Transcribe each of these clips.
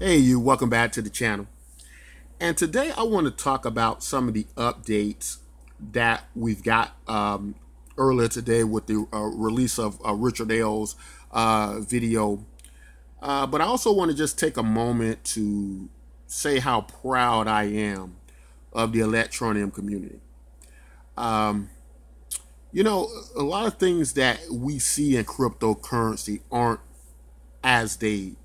Hey, welcome back to the channel. And today I want to talk about some of the updates that we've got earlier today with the release of Richard Ailes' video. But I also want to just take a moment to say how proud I am of the Electroneum community. Um, a lot of things that we see in cryptocurrency aren't as they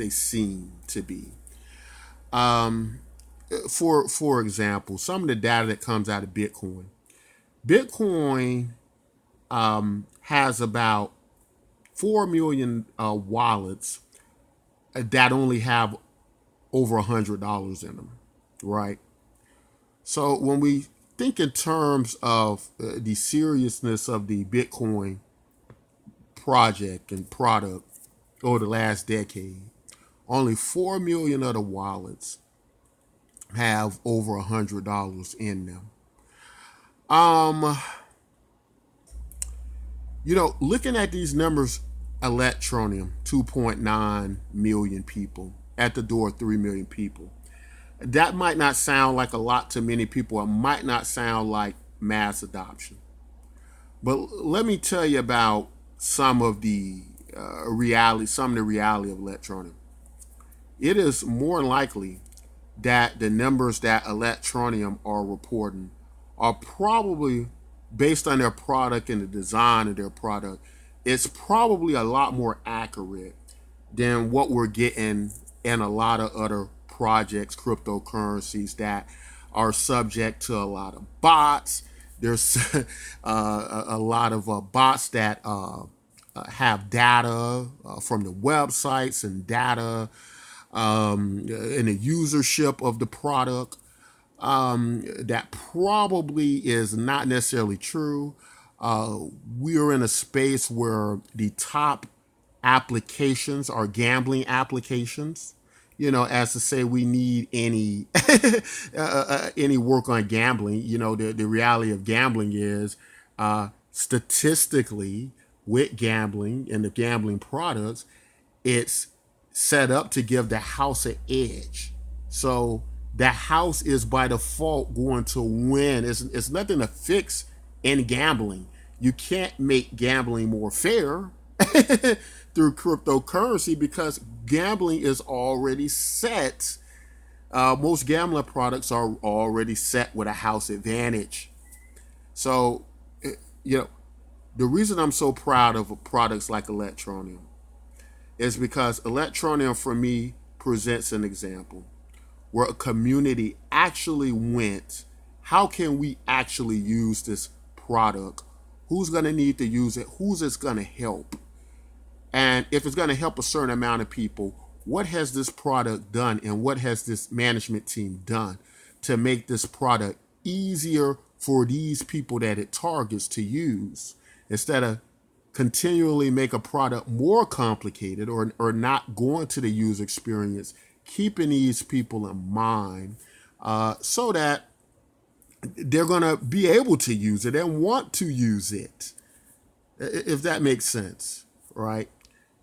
seem to be. Um, for example, some of the data that comes out of Bitcoin. Bitcoin has about 4 million wallets that only have over $100 in them, right? So when we think in terms of the seriousness of the Bitcoin project and product over the last decade, only 4 million of the wallets have over $100 in them. Um, Looking at these numbers, Electroneum, 2.9 million people, at the door, 3 million people. That might not sound like a lot to many people. It might not sound like mass adoption. But let me tell you about some of the reality of Electroneum. It is more likely that the numbers that Electroneum are reporting are probably based on their product and the design of their product. It's probably a lot more accurate than what we're getting in a lot of other projects, cryptocurrencies that are subject to a lot of bots. There's a lot of bots that have data from the websites and data and the usership of the product that probably is not necessarily true. We are in a space where the top applications are gambling applications. As to say we need any work on gambling. The reality of gambling is statistically with gambling and the gambling products, it's set up to give the house an edge. So the house is by default going to win. It's nothing to fix in gambling. You can't make gambling more fair through cryptocurrency because gambling is already set. Most gambling products are already set with a house advantage. So, you know, the reason I'm so proud of products like Electroneum is because Electroneum for me presents an example where a community actually went, how can we actually use this product? Who's going to need to use it? Who's it's going to help? And if it's going to help a certain amount of people, what has this product done and what has this management team done to make this product easier for these people that it targets to use instead of continually make a product more complicated or not going to the user experience, keeping these people in mind so that they're going to be able to use it and want to use it, if that makes sense, right?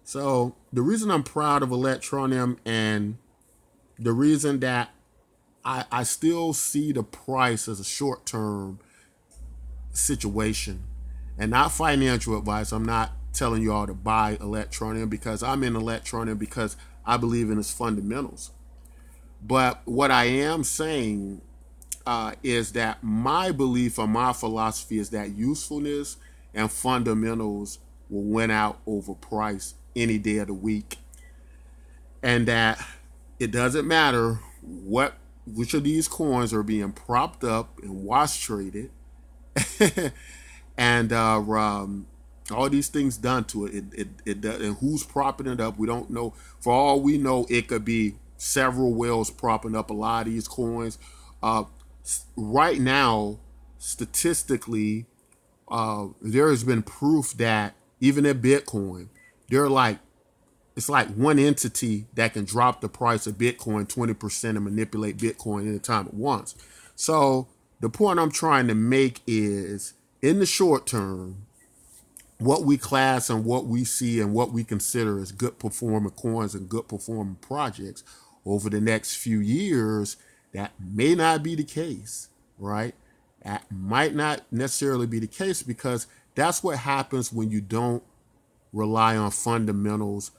So the reason I'm proud of Electroneum and the reason that I still see the price as a short-term situation and not financial advice. I'm not telling you all to buy Electroneum because I'm in Electroneum because I believe in its fundamentals. But what I am saying is that my belief or my philosophy is that usefulness and fundamentals will win out over price any day of the week, and that it doesn't matter which of these coins are being propped up and wash traded, and all these things done to it. And who's propping it up? We don't know. For all we know, it could be several whales propping up a lot of these coins. Right now, statistically, there has been proof that even in Bitcoin, it's like one entity that can drop the price of Bitcoin 20% and manipulate Bitcoin anytime it wants. So the point I'm trying to make is, in the short term, what we class and what we see and what we consider as good performing coins and good performing projects over the next few years, that may not be the case, right? That might not necessarily be the case, because that's what happens when you don't rely on fundamentals.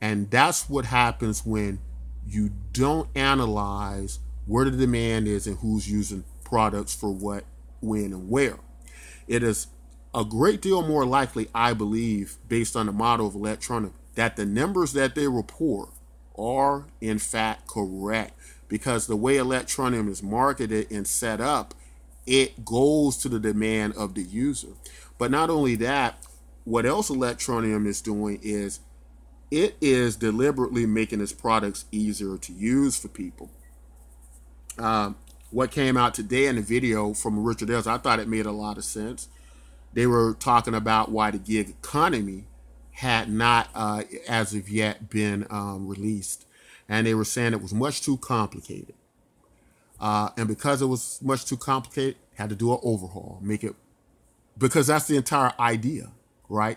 And that's what happens when you don't analyze where the demand is and who's using products for what, when, and where. It is a great deal more likely, I believe, based on the model of Electroneum, that the numbers that they report are in fact correct, because the way Electroneum is marketed and set up, it goes to the demand of the user. But not only that, what else Electroneum is doing is it is deliberately making its products easier to use for people. What came out today in the video from Richard Ellis, I thought it made a lot of sense. They were talking about why the gig economy had not, as of yet, been released. And they were saying it was much too complicated. And because it was much too complicated, had to do an overhaul, make it, because that's the entire idea, right?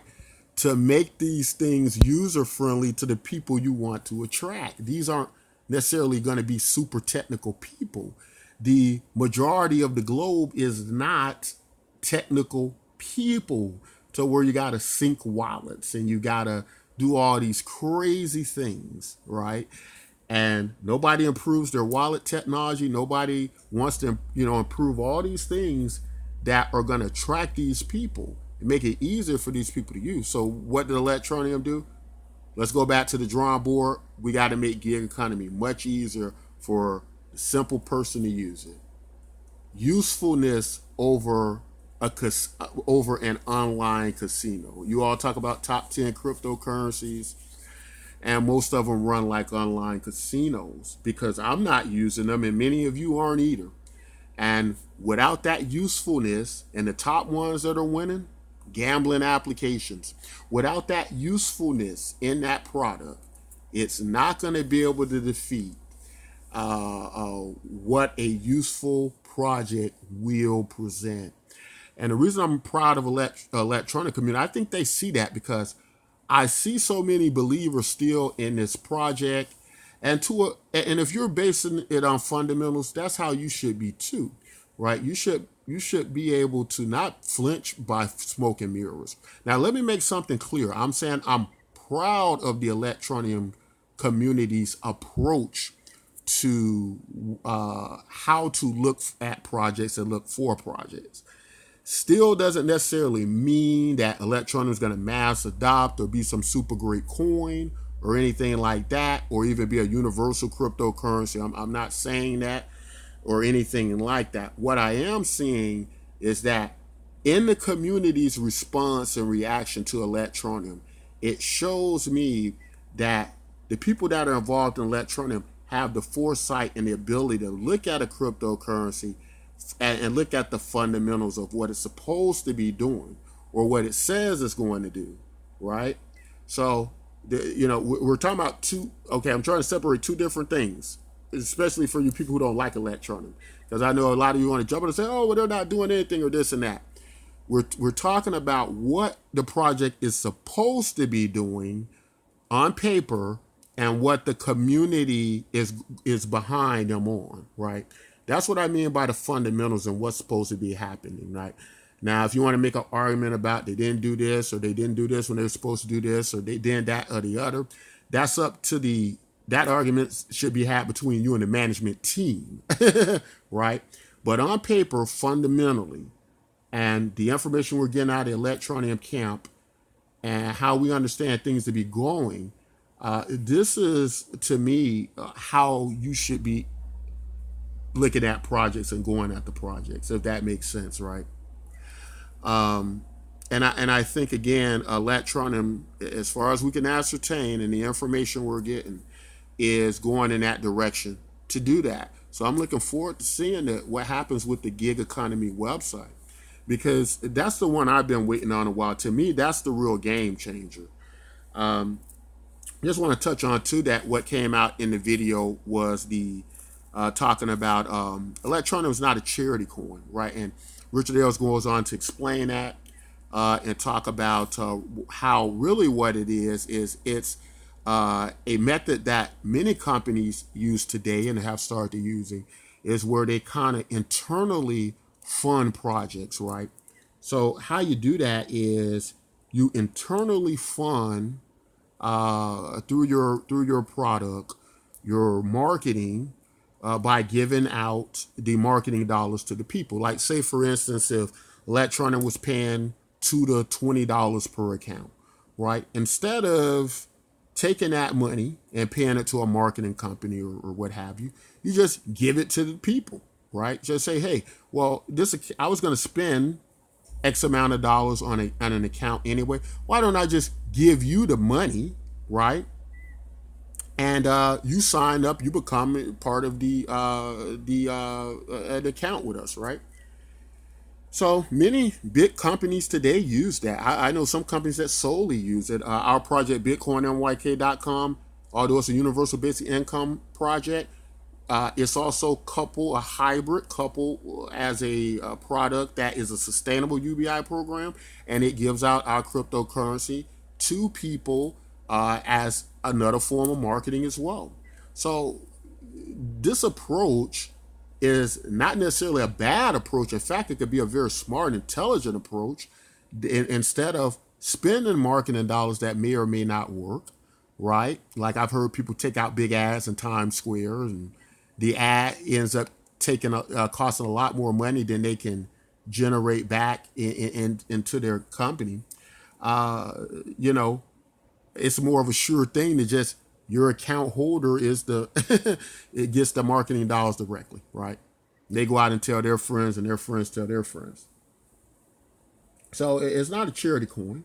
To make these things user friendly to the people you want to attract. These aren't necessarily going to be super technical people. The majority of the globe is not technical people, to where you got to sync wallets and you got to do all these crazy things, right? And nobody improves their wallet technology. Nobody wants to, improve all these things that are going to attract these people and make it easier for these people to use. So what did Electroneum do? Let's go back to the drawing board. We got to make gig economy much easier for the simple person to use it. Usefulness over over an online casino. You all talk about top 10 cryptocurrencies, and most of them run like online casinos, because I'm not using them and many of you aren't either. And without that usefulness, and the top ones that are winning, gambling applications, without that usefulness in that product, it's not going to be able to defeat what a useful project will present. And the reason I'm proud of electronic community, I think they see that, because I see so many believers still in this project. And and if you're basing it on fundamentals, that's how you should be too, right? You should be able to not flinch by smoke and mirrors. Now, let me make something clear. I'm saying I'm proud of the Electroneum community's approach to how to look at projects and look for projects. Still doesn't necessarily mean that Electroneum is going to mass adopt or be some super great coin or anything like that, or even be a universal cryptocurrency. I'm not saying that or anything like that. What I am seeing is that in the community's response and reaction to Electroneum, it shows me that the people that are involved in Electroneum have the foresight and the ability to look at a cryptocurrency and look at the fundamentals of what it's supposed to be doing, or what it says it's going to do, right? So, we're talking about two. Okay, I'm trying to separate two different things, especially for you people who don't like Electroneum, because I know a lot of you want to jump in and say, "Oh, well, they're not doing anything," or this and that. We're talking about what the project is supposed to be doing on paper, and what the community is behind them on, right? That's what I mean by the fundamentals and what's supposed to be happening, right? Now, if you want to make an argument about they didn't do this, or they didn't do this when they were supposed to do this, or they did that or the other, that's up to that argument should be had between you and the management team, right? But on paper, fundamentally, and the information we're getting out of the Electroneum camp and how we understand things to be going, this is, to me, how you should be looking at projects and going at the projects, if that makes sense, right? And I think, again, Electroneum, as far as we can ascertain and the information we're getting, is going in that direction to do that. So I'm looking forward to seeing what happens with the gig economy website, because that's the one I've been waiting on a while. To me, that's the real game changer. Just want to touch on too that what came out in the video was the talking about Electroneum is not a charity coin, right? And Richard Ellis goes on to explain that. and talk about how really what it is it's a method that many companies use today and have started using is where they kind of internally fund projects, right? So how you do that is you internally fund through your product, your marketing, by giving out the marketing dollars to the people. Like say for instance, if Electroneum was paying $2 to $20 per account, right? Instead of taking that money and paying it to a marketing company or what have you, you just give it to the people, right? Just say, hey, well, this I was going to spend X amount of dollars on an account anyway. Why don't I just give you the money, right? And you sign up, you become part of the account with us, right? So many big companies today use that. I know some companies that solely use it. Our project, BitcoinNYK.com, although it's a universal basic income project, it's also a hybrid couple as a product that is a sustainable UBI program, and it gives out our cryptocurrency to people as another form of marketing as well. So this approach is not necessarily a bad approach. In fact, it could be a very smart, intelligent approach. Instead of spending marketing dollars that may or may not work, right? Like I've heard people take out big ads in Times Square, and the ad ends up costing a lot more money than they can generate back into their company. Uh, you know, it's more of a sure thing to just your account holder is the it gets the marketing dollars directly, right? They go out and tell their friends, and their friends tell their friends. So it's not a charity coin.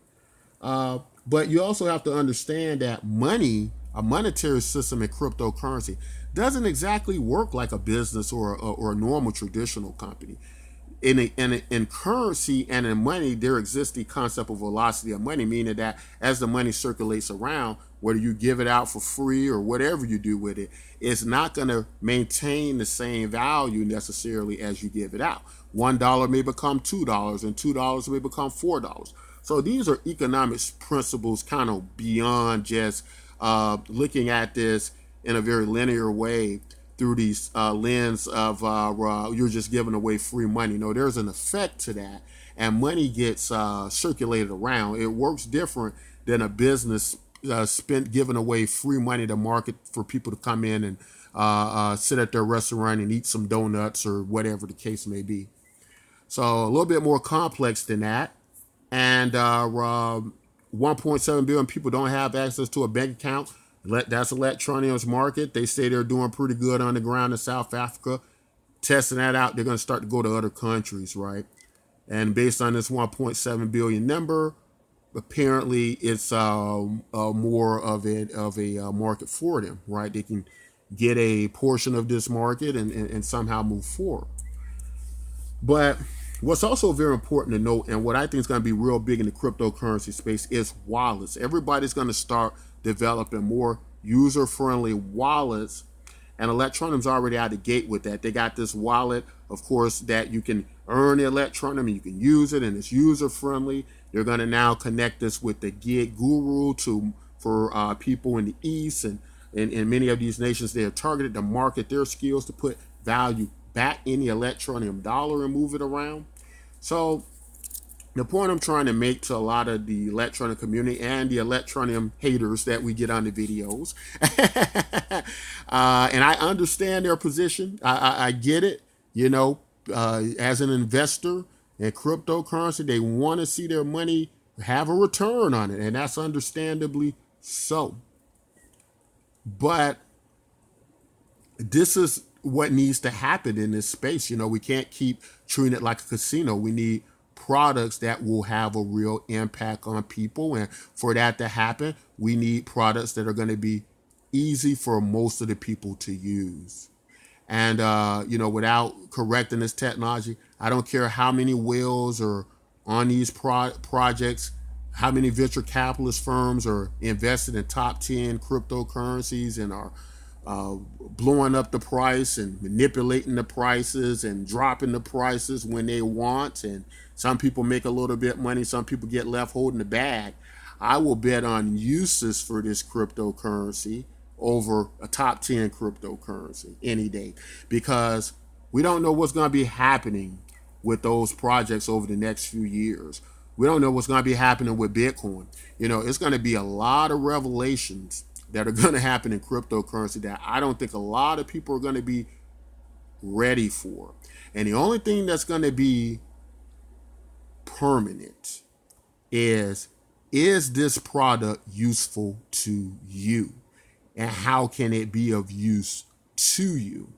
But you also have to understand that money, a monetary system in cryptocurrency, doesn't exactly work like a business or a normal traditional company. In currency and in money, there exists the concept of velocity of money, meaning that as the money circulates around, whether you give it out for free or whatever you do with it, it's not going to maintain the same value necessarily as you give it out. $1 may become $2, and $2 may become $4. So these are economics principles kind of beyond just looking at this in a very linear way through these lens of you're just giving away free money. No, there's an effect to that, and money gets circulated around. It works different than a business spent giving away free money to market for people to come in and sit at their restaurant and eat some donuts or whatever the case may be. So a little bit more complex than that. And 1.7 billion people don't have access to a bank account. That's Electroneum's market. They say they're doing pretty good on the ground in South Africa. Testing that out, they're going to start to go to other countries, right? And based on this 1.7 billion number, apparently it's more of a market for them, right? They can get a portion of this market and somehow move forward. But what's also very important to note, and what I think is going to be real big in the cryptocurrency space, is wallets. Everybody's going to start developing more user-friendly wallets, and Electroneum's already out the gate with that. They got this wallet, of course, that you can earn the Electroneum and you can use it, and it's user-friendly. They're going to now connect this with the Gig Guru for people in the East and in many of these nations. They are targeted to market their skills to put value back in the Electroneum dollar and move it around. So the point I'm trying to make to a lot of the Electroneum community and the Electroneum haters that we get on the videos, and I understand their position. I get it. As an investor in cryptocurrency, they want to see their money have a return on it, and that's understandably so. But this is what needs to happen in this space. We can't keep treating it like a casino. We need products that will have a real impact on people. And for that to happen, we need products that are going to be easy for most of the people to use. And, without correcting this technology, I don't care how many whales are on these projects, how many venture capitalist firms are invested in top 10 cryptocurrencies and are blowing up the price and manipulating the prices and dropping the prices when they want. And some people make a little bit of money, some people get left holding the bag. I will bet on uses for this cryptocurrency over a top 10 cryptocurrency any day, because we don't know what's going to be happening with those projects over the next few years. We don't know what's going to be happening with Bitcoin. You know, it's going to be a lot of revelations that are going to happen in cryptocurrency that I don't think a lot of people are going to be ready for. And the only thing that's going to be permanent is this product useful to you? And how can it be of use to you?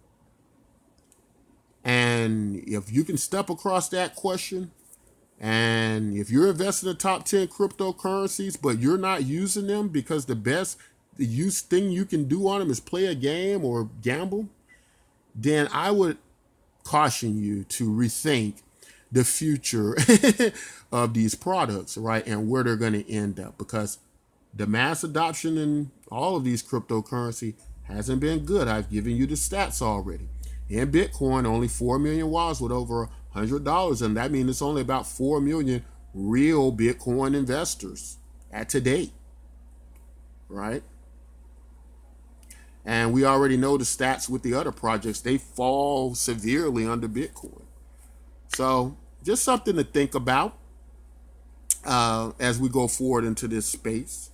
And if you can step across that question, and if you're investing in the top 10 cryptocurrencies, but you're not using them because the use thing you can do on them is play a game or gamble, then I would caution you to rethink the future of these products, right? And where they're going to end up, because the mass adoption in all of these cryptocurrency hasn't been good. I've given you the stats already. In Bitcoin, only 4 million wallets with over $100, and that means it's only about 4 million real Bitcoin investors at today, right? And we already know the stats with the other projects. They fall severely under Bitcoin. So just something to think about as we go forward into this space.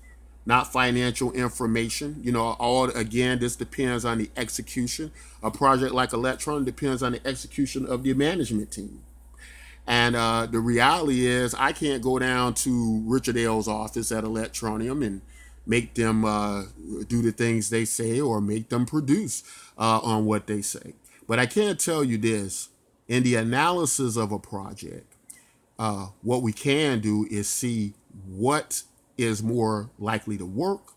Not financial information. You know, this depends on the execution. A project like Electroneum depends on the execution of the management team. And the reality is, I can't go down to Richard Ailes' office at Electroneum and make them do the things they say or make them produce on what they say. But I can tell you this: in the analysis of a project, what we can do is see what is more likely to work,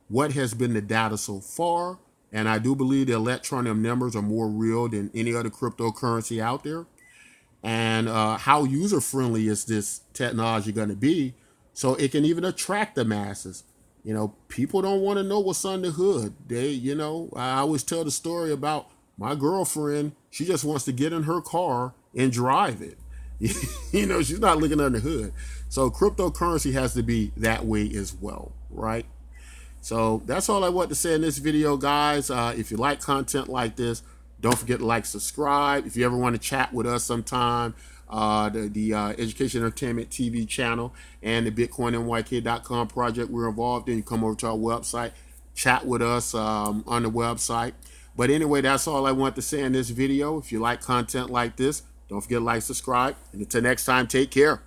what has been the data so far, and I do believe the Electroneum numbers are more real than any other cryptocurrency out there, and how user-friendly is this technology going to be so it can even attract the masses. You know, people don't want to know what's on the hood. I always tell the story about my girlfriend. She just wants to get in her car and drive it. She's not looking under the hood. So cryptocurrency has to be that way as well, right? So that's all I want to say in this video, guys. If you like content like this, don't forget to like, subscribe. If you ever want to chat with us sometime, the Education Entertainment TV channel and the BitcoinNYK.com project we're involved in, you come over to our website, chat with us on the website. But anyway, that's all I want to say in this video. If you like content like this, don't forget to like, subscribe, and until next time, take care.